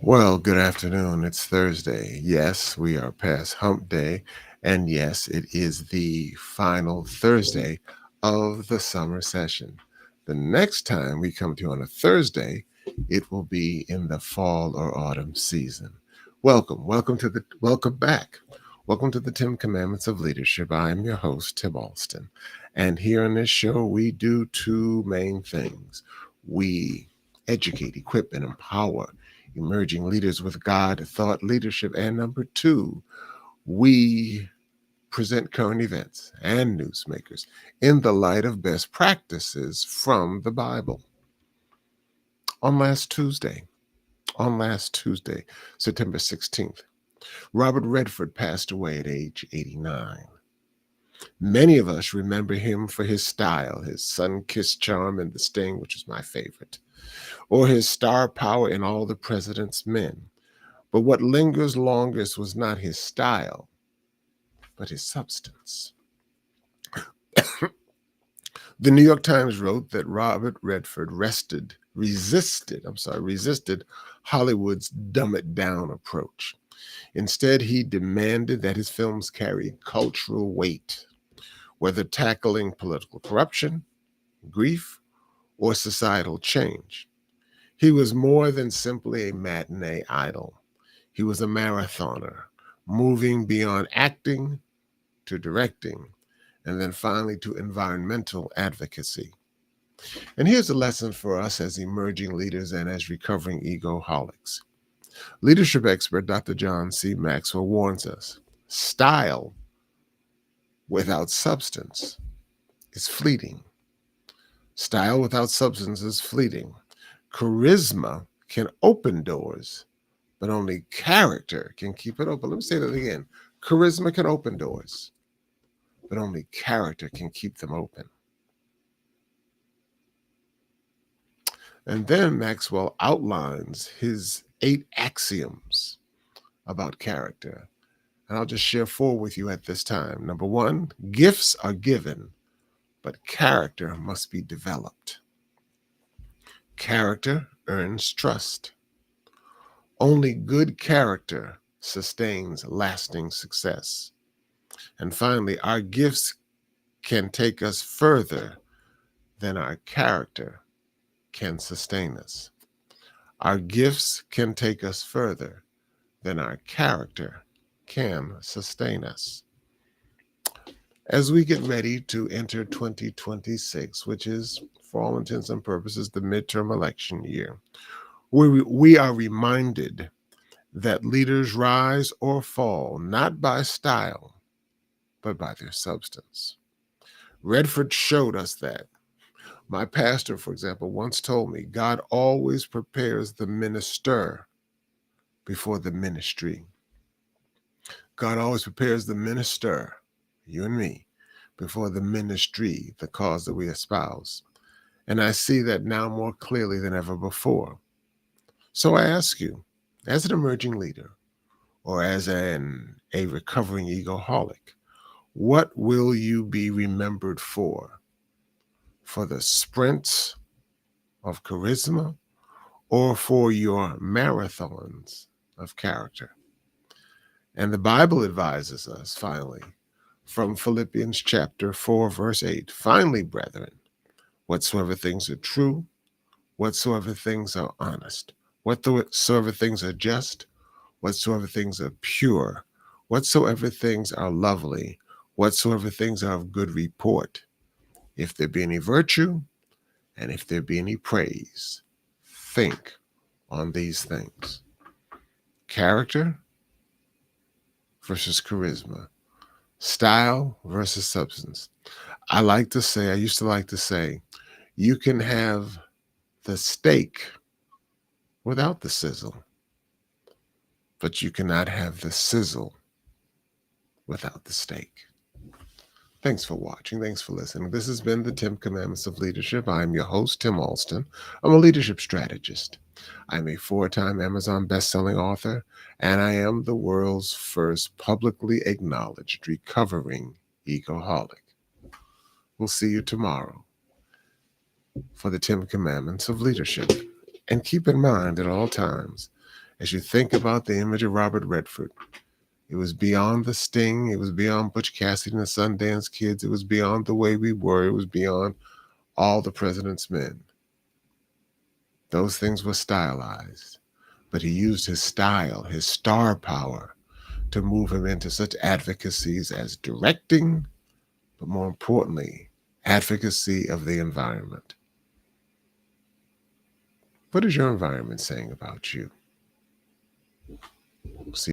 Well, good afternoon. It's Thursday. Yes, we are past hump day. And yes, it is the final Thursday of the summer session. The next time we come to you on a Thursday, it will be in the fall or autumn season. Welcome back. Welcome to the 10 Commandments of Leadership. I am your host, Tim Alston. And here on this show, we do two main things. We educate, equip, and empower emerging leaders with God, thought leadership. And number two, we present current events and newsmakers in the light of best practices from the Bible. On last Tuesday, September 16th, Robert-Redford passed away at age 89. Many of us remember him for his style, his sun-kissed charm in The Sting, which is my favorite, or his star power in All the President's Men. But what lingers longest was not his style, but his substance. The New York Times wrote that Robert-Redford resisted Hollywood's dumb it down approach. Instead, he demanded that his films carry cultural weight, whether tackling political corruption, grief, or societal change. He was more than simply a matinee idol. He was a marathoner, moving beyond acting to directing, and then finally to environmental advocacy. And here's a lesson for us as emerging leaders and as recovering egoholics. Leadership expert Dr. John C. Maxwell warns us, style without substance is fleeting. Style without substance is fleeting. Charisma can open doors, but only character can keep it open. Let me say that again. Charisma can open doors, but only character can keep them open. And then Maxwell outlines his 8 axioms about character. And I'll just share 4 with you at this time. Number 1, gifts are given, but character must be developed. Character earns trust. Only good character sustains lasting success. And finally, our gifts can take us further than our character can sustain us. Our gifts can take us further than our character can sustain us. As we get ready to enter 2026, which is, for all intents and purposes, the midterm election year, we are reminded that leaders rise or fall not by style, but by their substance. Redford showed us that. My pastor, for example, once told me God always prepares the minister before the ministry. God always prepares the minister, you and me, before the ministry, the cause that we espouse. And I see that now more clearly than ever before. So I ask you, as an emerging leader or as a recovering egoholic, what will you be remembered for? For the sprints of charisma or for your marathons of character? And the Bible advises us, finally, from Philippians chapter 4, verse 8, finally, brethren, whatsoever things are true, whatsoever things are honest, whatsoever things are just, whatsoever things are pure, whatsoever things are lovely, whatsoever things are of good report, if there be any virtue, and if there be any praise, think on these things. Character versus charisma. Style versus substance. I used to like to say, you can have the steak without the sizzle, but you cannot have the sizzle without the steak. Thanks for watching. Thanks for listening. This has been the 10 Commandments of Leadership. I'm your host, Tim Alston. I'm a leadership strategist. I'm a 4-time Amazon best-selling author, and I am the world's first publicly acknowledged recovering egoholic. We'll see you tomorrow for the 10 Commandments of Leadership. And keep in mind at all times, As you think about the image of Robert Redford, it was beyond the Sting. It was beyond Butch Cassidy and the Sundance Kids. It was beyond The Way We Were. It was beyond All the President's Men. Those things were stylized, but he used his style, his star power, to move him into such advocacies as directing, but more importantly, advocacy of the environment. What is your environment saying about you? See